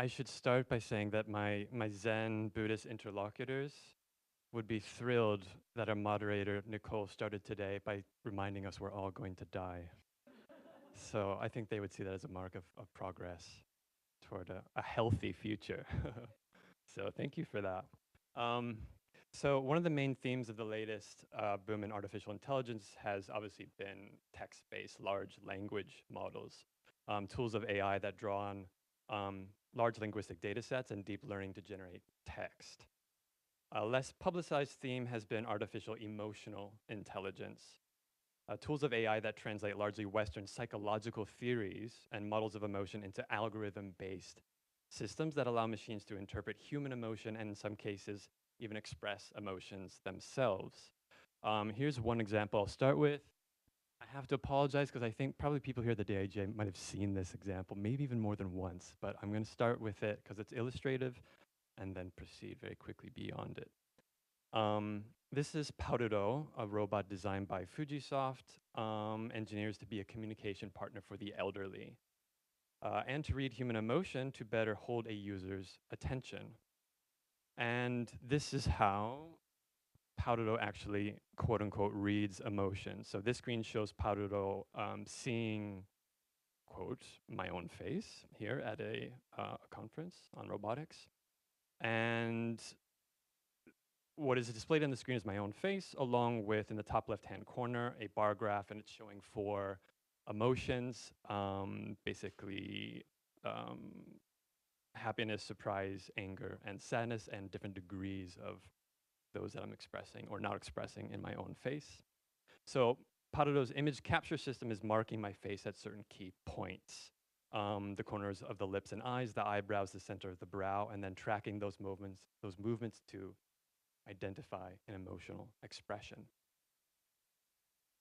I should start by saying that my Zen Buddhist interlocutors would be thrilled that our moderator, Nicole, started today by reminding us we're all going to die. So I think they would see that as a mark of progress toward a healthy future. So thank you for that. Um, so one of the main themes of the latest boom in artificial intelligence has obviously been text-based large language models, tools of AI that draw on large linguistic data sets and deep learning to generate text. A less publicized theme has been artificial emotional intelligence, tools of AI that translate largely Western psychological theories and models of emotion into algorithm-based systems that allow machines to interpret human emotion and in some cases even express emotions themselves. Here's one example I'll start with. I have to apologize because I think probably people here at the DIJ might have seen this example, maybe even more than once, but I'm going to start with it because it's illustrative and then proceed very quickly beyond it. This is Paruro, a robot designed by Fujisoft engineers to be a communication partner for the elderly and to read human emotion to better hold a user's attention. And this is how Paruro actually, quote unquote, reads emotion. So this screen shows Paruro seeing, quote, my own face here at a conference on robotics. And what is displayed on the screen is my own face, along with, in the top left-hand corner, a bar graph, and it's showing 4 emotions, basically happiness, surprise, anger, and sadness, and different degrees of those that I'm expressing or not expressing in my own face. So Paruro's image capture system is marking my face at certain key points. The corners of the lips and eyes, the eyebrows, the center of the brow, and then tracking those movements to identify an emotional expression.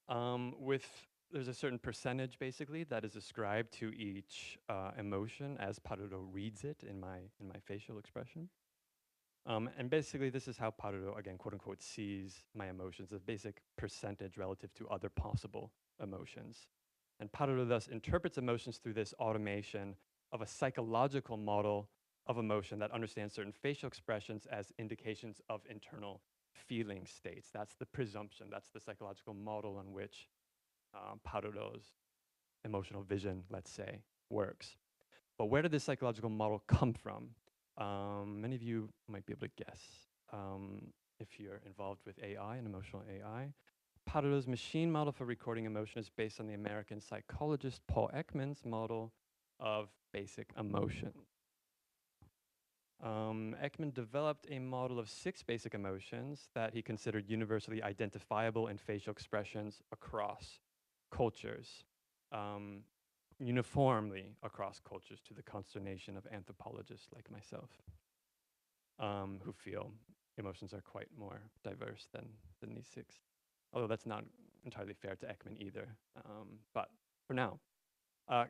There's a certain percentage basically that is ascribed to each emotion as Paruro reads it in my facial expression. And basically this is how Paruro, again, quote unquote, sees my emotions, a basic percentage relative to other possible emotions. And Paruro thus interprets emotions through this automation of a psychological model of emotion that understands certain facial expressions as indications of internal feeling states. That's the presumption, that's the psychological model on which Paruro's emotional vision, let's say, works. But where did this psychological model come from? Many of you might be able to guess if you're involved with AI and emotional AI. Paruro's machine model for recording emotion is based on the American psychologist Paul Ekman's model of basic emotion. Ekman developed a model of 6 basic emotions that he considered universally identifiable in facial expressions across cultures, uniformly across cultures, to the consternation of anthropologists like myself, who feel emotions are quite more diverse than these 6. Although that's not entirely fair to Ekman either. But for now,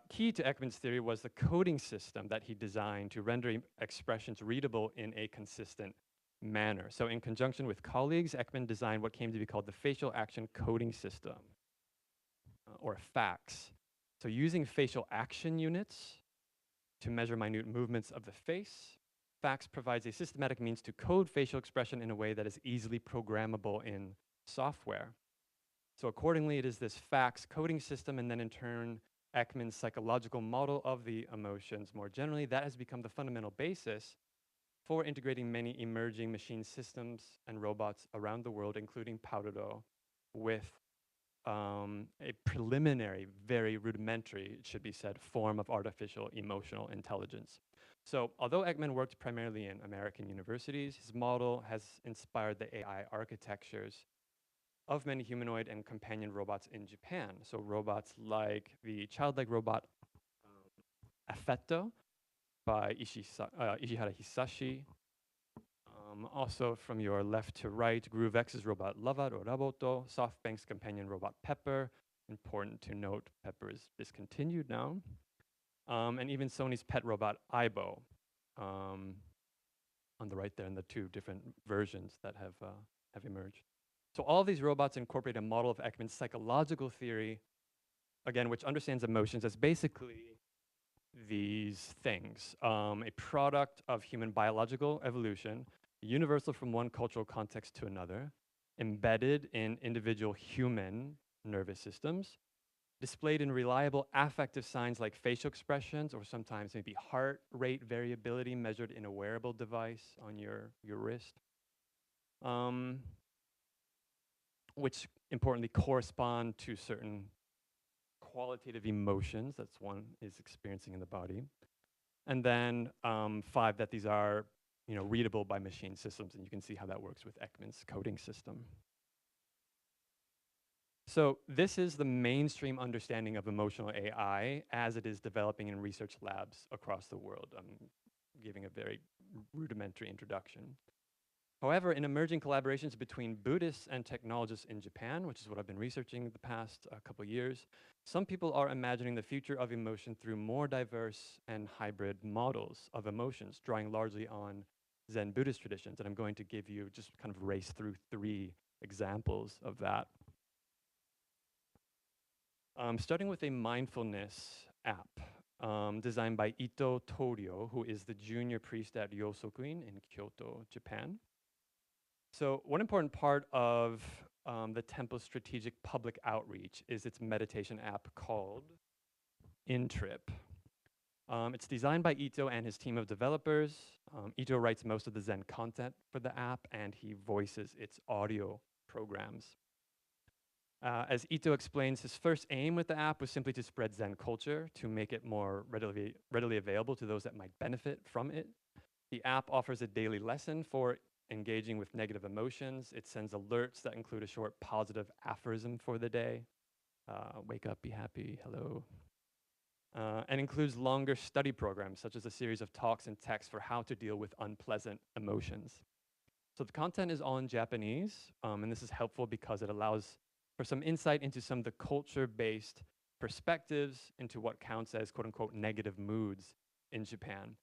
key to Ekman's theory was the coding system that he designed to render expressions readable in a consistent manner. So in conjunction with colleagues, Ekman designed what came to be called the facial action coding system, or FACS. So using facial action units to measure minute movements of the face, FACS provides a systematic means to code facial expression in a way that is easily programmable in software. So accordingly, it is this FACS coding system, and then in turn, Ekman's psychological model of the emotions more generally, that has become the fundamental basis for integrating many emerging machine systems and robots around the world, including Paruro, with a preliminary, very rudimentary, it should be said, form of artificial emotional intelligence. So although Ekman worked primarily in American universities, his model has inspired the AI architectures of many humanoid and companion robots in Japan. So robots like the childlike robot Affetto by Ishihara Hisashi. Also from your left to right, GrooveX's robot Lava or Raboto, SoftBank's companion robot Pepper. Important to note, Pepper is discontinued now. And even Sony's pet robot Aibo. On the right there, and the 2 different versions that have emerged. So all of these robots incorporate a model of Ekman's psychological theory, again, which understands emotions as basically these things. A product of human biological evolution, universal from one cultural context to another, embedded in individual human nervous systems, displayed in reliable affective signs like facial expressions or sometimes maybe heart rate variability measured in a wearable device on your wrist, um, which importantly correspond to certain qualitative emotions that's one is experiencing in the body. And then 5, that these are readable by machine systems, and you can see how that works with Ekman's coding system. So this is the mainstream understanding of emotional AI as it is developing in research labs across the world. I'm giving a very rudimentary introduction. However, in emerging collaborations between Buddhists and technologists in Japan, which is what I've been researching the past couple years, some people are imagining the future of emotion through more diverse and hybrid models of emotions, drawing largely on Zen Buddhist traditions. And I'm going to give you just kind of race through 3 examples of that. Starting with a mindfulness app designed by Ito Torio, who is the junior priest at Yosokuin in Kyoto, Japan. So one important part of the temple's strategic public outreach is its meditation app called InTrip. It's designed by Ito and his team of developers. Ito writes most of the Zen content for the app, and he voices its audio programs. As Ito explains, his first aim with the app was simply to spread Zen culture, to make it more readily available to those that might benefit from it. The app offers a daily lesson for engaging with negative emotions. It sends alerts that include a short positive aphorism for the day. Wake up, be happy, hello. And includes longer study programs, such as a series of talks and texts for how to deal with unpleasant emotions. So the content is all in Japanese, and this is helpful because it allows for some insight into some of the culture-based perspectives into what counts as quote-unquote negative moods in Japan.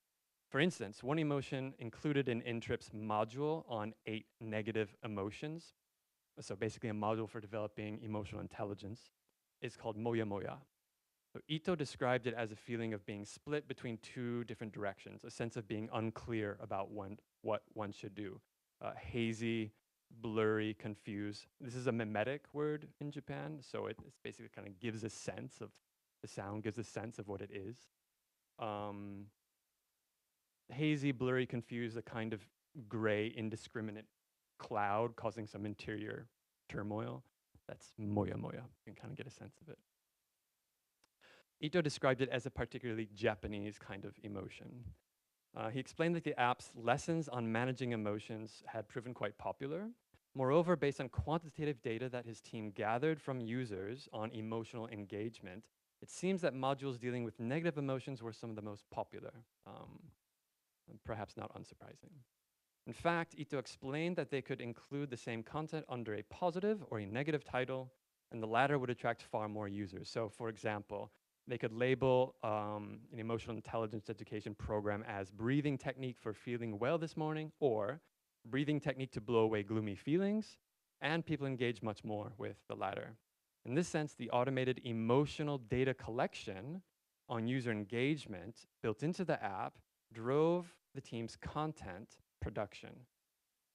For instance, one emotion included in InTrip's module on 8 negative emotions, so basically a module for developing emotional intelligence, is called moya moya. So Ito described it as a feeling of being split between 2 different directions, a sense of being unclear about what one should do. Hazy, blurry, confused. This is a mimetic word in Japan, so it's basically kind of gives a sense of, the sound gives a sense of what it is. Hazy, blurry, confused, a kind of gray, indiscriminate cloud causing some interior turmoil. That's moya moya. You can kind of get a sense of it. Ito described it as a particularly Japanese kind of emotion. He explained that the app's lessons on managing emotions had proven quite popular. Moreover, based on quantitative data that his team gathered from users on emotional engagement, it seems that modules dealing with negative emotions were some of the most popular, perhaps not unsurprising. In fact, Ito explained that they could include the same content under a positive or a negative title, and the latter would attract far more users. So for example, they could label an emotional intelligence education program as breathing technique for feeling well this morning, or breathing technique to blow away gloomy feelings, and people engage much more with the latter. In this sense, the automated emotional data collection on user engagement built into the app drove the team's content production,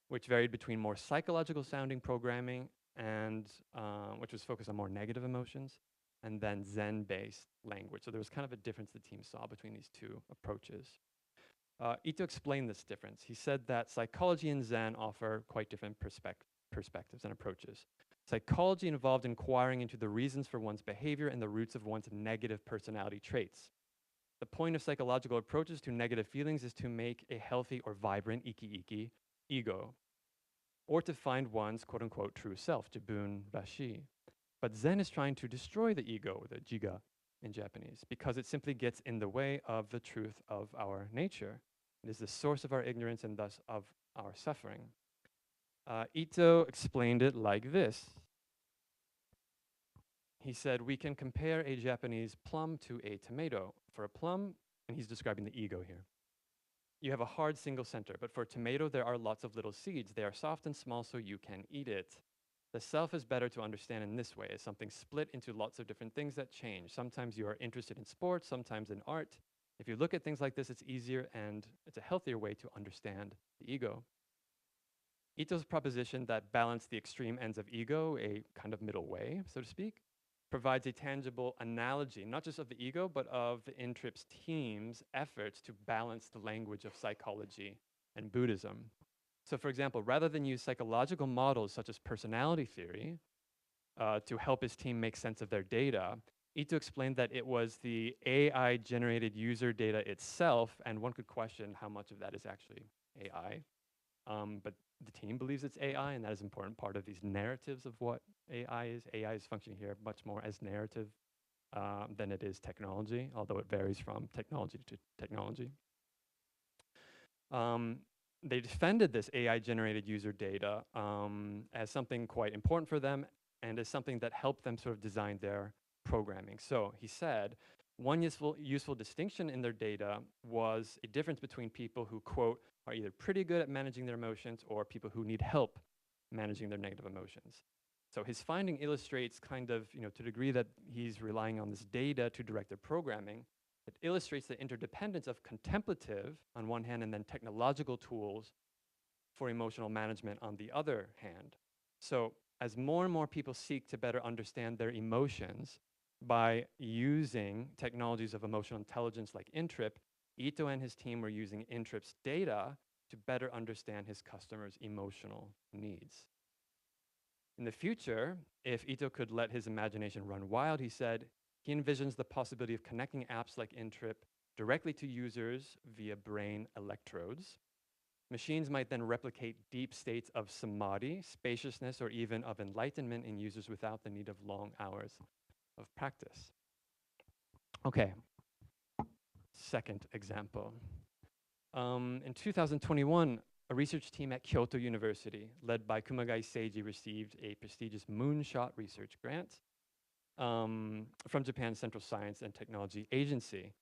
which varied between more psychological sounding programming and which was focused on more negative emotions, and then Zen-based language. So there was kind of a difference the team saw between these 2 approaches. Ito explained this difference. He said that psychology and Zen offer quite different perspectives and approaches. Psychology involved inquiring into the reasons for one's behavior and the roots of one's negative personality traits. The point of psychological approaches to negative feelings is to make a healthy or vibrant iki-iki ego, or to find one's quote-unquote true self, jibun bashi. But Zen is trying to destroy the ego, or the jiga in Japanese, because it simply gets in the way of the truth of our nature. It is the source of our ignorance and thus of our suffering. Ito explained it like this. He said, we can compare a Japanese plum to a tomato. For a plum, and he's describing the ego here, you have a hard single center, but for a tomato, there are lots of little seeds. They are soft and small, so you can eat it. The self is better to understand in this way, as something split into lots of different things that change. Sometimes you are interested in sports, sometimes in art. If you look at things like this, it's easier and it's a healthier way to understand the ego. Ito's proposition that balance the extreme ends of ego, a kind of middle way, so to speak, provides a tangible analogy, not just of the ego, but of the INTRIPS team's efforts to balance the language of psychology and Buddhism. So for example, rather than use psychological models such as personality theory to help his team make sense of their data, Ito explained that it was the AI-generated user data itself, and one could question how much of that is actually AI. But the team believes it's AI, and that is an important part of these narratives of what AI is. AI is functioning here much more as narrative than it is technology, although it varies from technology to technology. They defended this AI-generated user data as something quite important for them and as something that helped them sort of design their programming. So he said, one useful distinction in their data was a difference between people who, quote, are either pretty good at managing their emotions or people who need help managing their negative emotions. So his finding illustrates kind of, to the degree that he's relying on this data to direct their programming, it illustrates the interdependence of contemplative on one hand and then technological tools for emotional management on the other hand. So as more and more people seek to better understand their emotions by using technologies of emotional intelligence like INTRIP, Ito and his team were using INTRIP's data to better understand his customers' emotional needs. In the future, if Ito could let his imagination run wild, he said, he envisions the possibility of connecting apps like INTRIP directly to users via brain electrodes. Machines might then replicate deep states of samadhi, spaciousness, or even of enlightenment in users without the need of long hours of practice. Okay, second example. In 2021, a research team at Kyoto University, led by Kumagai Seiji, received a prestigious moonshot research grant from Japan's Central Science and Technology Agency.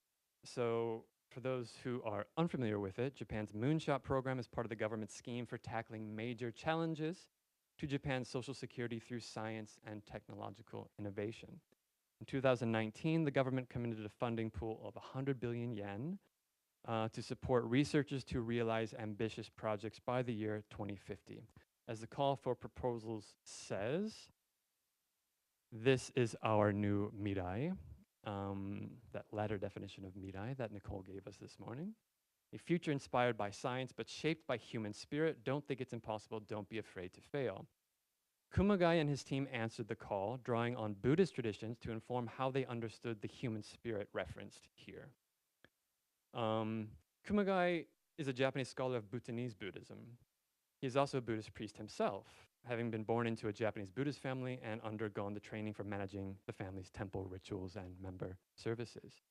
So for those who are unfamiliar with it, Japan's moonshot program is part of the government's scheme for tackling major challenges to Japan's social security through science and technological innovation. In 2019, the government committed a funding pool of 100 billion yen to support researchers to realize ambitious projects by the year 2050. As the call for proposals says, this is our new mirai, that latter definition of mirai that Nicole gave us this morning. A future inspired by science but shaped by human spirit. Don't think it's impossible, don't be afraid to fail. Kumagai and his team answered the call, drawing on Buddhist traditions to inform how they understood the human spirit referenced here. Kumagai is a Japanese scholar of Bhutanese Buddhism. He is also a Buddhist priest himself, having been born into a Japanese Buddhist family and undergone the training for managing the family's temple rituals and member services.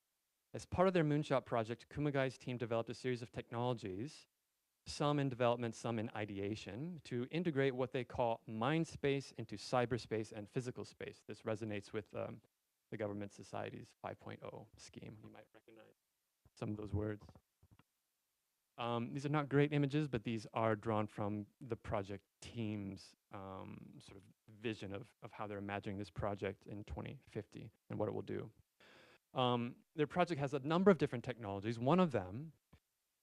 As part of their moonshot project, Kumagai's team developed a series of technologies, some in development, some in ideation, to integrate what they call mind space into cyberspace and physical space. This resonates with the government society's 5.0 scheme. You might recognize some of those words. These are not great images, but these are drawn from the project team's sort of vision of how they're imagining this project in 2050 and what it will do. Their project has a number of different technologies. One of them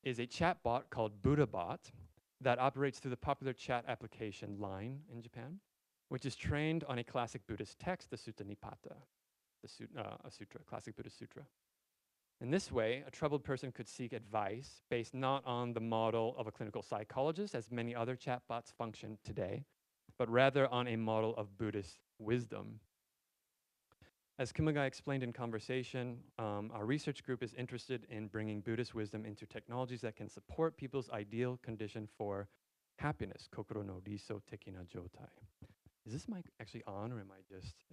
is a chatbot called BuddhaBot that operates through the popular chat application Line in Japan, which is trained on a classic Buddhist text, the Sutta Nipata, a sutra, classic Buddhist sutra. In this way, a troubled person could seek advice based not on the model of a clinical psychologist, as many other chatbots function today, but rather on a model of Buddhist wisdom. As Kumagai explained in conversation, our research group is interested in bringing Buddhist wisdom into technologies that can support people's ideal condition for happiness, kokoro no riso tekina jotai. Is this mic actually on, or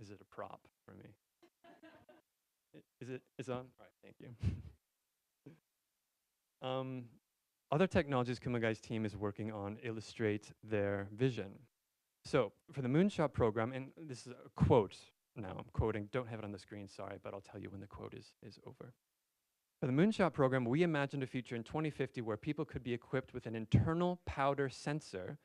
is it a prop for me? It's on? All right, thank you. Other technologies Kumagai's team is working on illustrate their vision. So for the Moonshot program, and this is a quote now, I'm quoting, don't have it on the screen, sorry, but I'll tell you when the quote is over. For the Moonshot program, we imagined a future in 2050 where people could be equipped with an internal powder sensor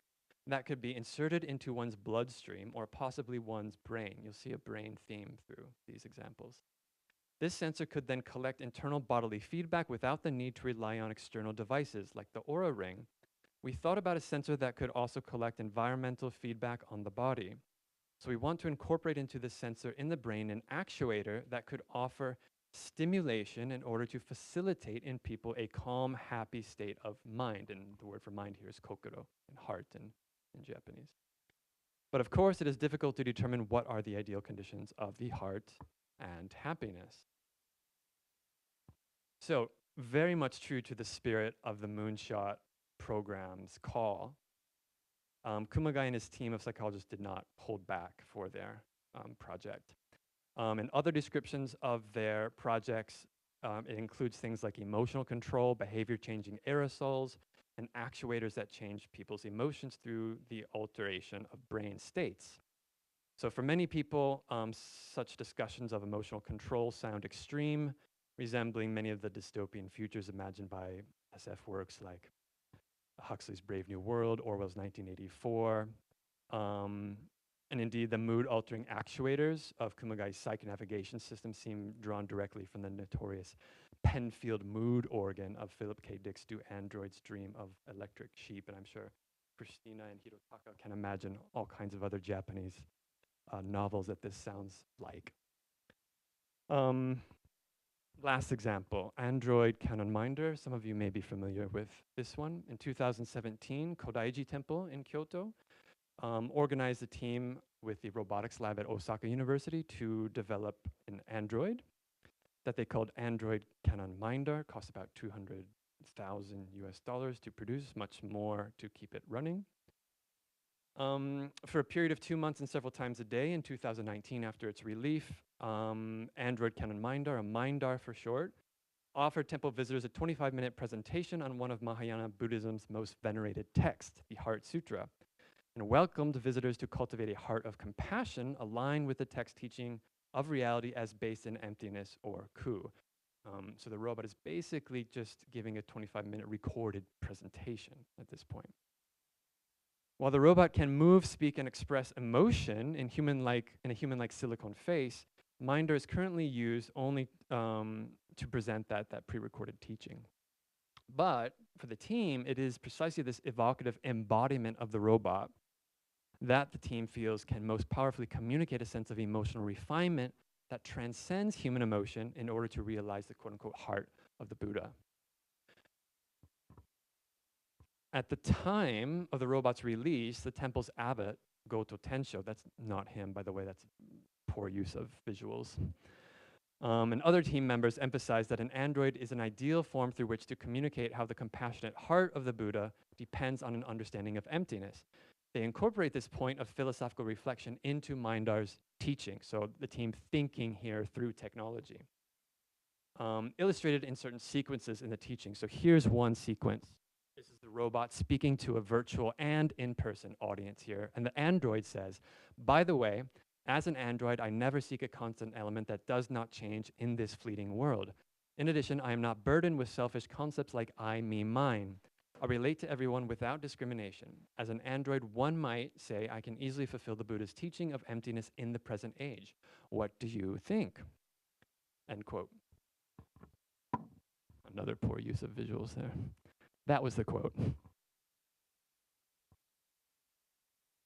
that could be inserted into one's bloodstream or possibly one's brain. You'll see a brain theme through these examples. This sensor could then collect internal bodily feedback without the need to rely on external devices like the Aura Ring. We thought about a sensor that could also collect environmental feedback on the body. So we want to incorporate into the sensor in the brain an actuator that could offer stimulation in order to facilitate in people a calm, happy state of mind. And the word for mind here is kokoro, and heart in Japanese. But of course, it is difficult to determine what are the ideal conditions of the heart and happiness. So, very much true to the spirit of the Moonshot program's call, Kumagai and his team of psychologists did not hold back for their project. And other descriptions of their projects, it includes things like emotional control, behavior changing aerosols, and actuators that change people's emotions through the alteration of brain states. So for many people, such discussions of emotional control sound extreme, resembling many of the dystopian futures imagined by SF works like Huxley's Brave New World, Orwell's 1984. And indeed, the mood-altering actuators of Kumagai's psych-navigation system seem drawn directly from the notorious Penfield mood organ of Philip K. Dick's Do Androids Dream of Electric Sheep? And I'm sure Christina and Hirotaka can imagine all kinds of other Japanese novels that this sounds like. Last example, Android Canon Minder. Some of you may be familiar with this one. In 2017, Kodaiji Temple in Kyoto organized a team with the robotics lab at Osaka University to develop an Android that they called Android Canon Minder. Cost about 200,000 US dollars to produce, much more to keep it running. For a period of 2 months and several times a day in 2019 after its release, Android Canon Mindar, a Mindar for short, offered temple visitors a 25-minute presentation on one of Mahayana Buddhism's most venerated texts, the Heart Sutra, and welcomed visitors to cultivate a heart of compassion aligned with the text teaching of reality as based in emptiness or ku. So the robot is basically just giving a 25-minute recorded presentation at this point. While the robot can move, speak, and express emotion in a human-like silicone face, Minder is currently used only to present that pre-recorded teaching. But for the team, it is precisely this evocative embodiment of the robot that the team feels can most powerfully communicate a sense of emotional refinement that transcends human emotion in order to realize the quote-unquote heart of the Buddha. At the time of the robot's release, the temple's abbot, Goto Tensho, that's not him, by the way, that's poor use of visuals, and other team members emphasized that an android is an ideal form through which to communicate how the compassionate heart of the Buddha depends on an understanding of emptiness. They incorporate this point of philosophical reflection into Mindar's teaching, so the team thinking here through technology. Illustrated in certain sequences in the teaching. So here's one sequence. This is the robot speaking to a virtual and in-person audience here. And the android says, by the way, as an android, I never seek a constant element that does not change in this fleeting world. In addition, I am not burdened with selfish concepts like I, me, mine. I relate to everyone without discrimination. As an android, one might say I can easily fulfill the Buddha's teaching of emptiness in the present age. What do you think? End quote. Another poor use of visuals there. That was the quote.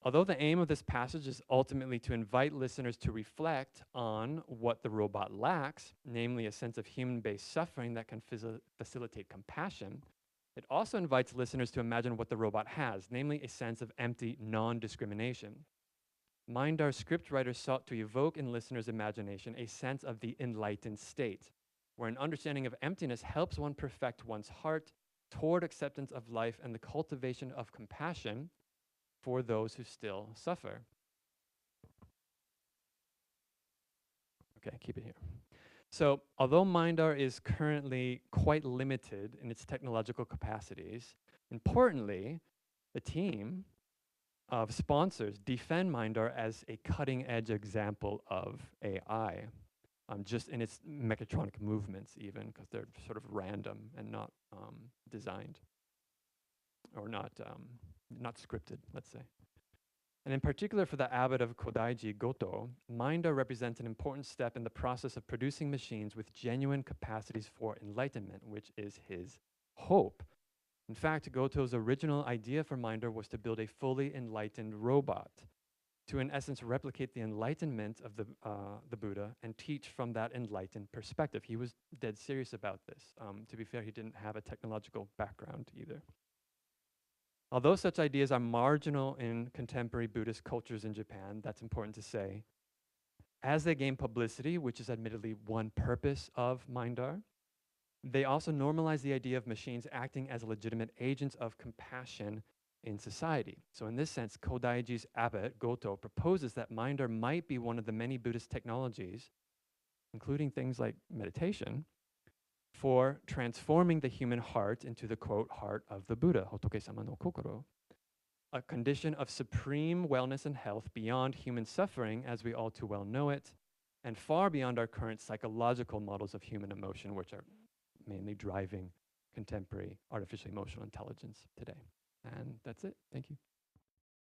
Although the aim of this passage is ultimately to invite listeners to reflect on what the robot lacks, namely a sense of human-based suffering that can facilitate compassion, it also invites listeners to imagine what the robot has, namely a sense of empty non-discrimination. Mindar's scriptwriter sought to evoke in listeners' imagination a sense of the enlightened state, where an understanding of emptiness helps one perfect one's heart toward acceptance of life and the cultivation of compassion for those who still suffer. Okay, keep it here. So, although Mindar is currently quite limited in its technological capacities, importantly, the team of sponsors defend Mindar as a cutting-edge example of AI, just in its mechatronic movements even, because they're sort of random and not designed, or not scripted, let's say. And in particular for the abbot of Kodaiji Goto, minder represents an important step in the process of producing machines with genuine capacities for enlightenment, which is his hope. In fact, Goto's original idea for minder was to build a fully enlightened robot to, in essence, replicate the enlightenment of the Buddha and teach from that enlightened perspective. He was dead serious about this. To be fair, he didn't have a technological background either. Although such ideas are marginal in contemporary Buddhist cultures in Japan, that's important to say, as they gain publicity, which is admittedly one purpose of Mindar, they also normalize the idea of machines acting as legitimate agents of compassion in society. So in this sense, Kodaiji's abbot, Goto, proposes that Mindar might be one of the many Buddhist technologies, including things like meditation, for transforming the human heart into the, quote, heart of the Buddha, Hotoke-sama no kokoro, a condition of supreme wellness and health beyond human suffering as we all too well know it, and far beyond our current psychological models of human emotion, which are mainly driving contemporary artificial emotional intelligence today. And that's it. Thank you.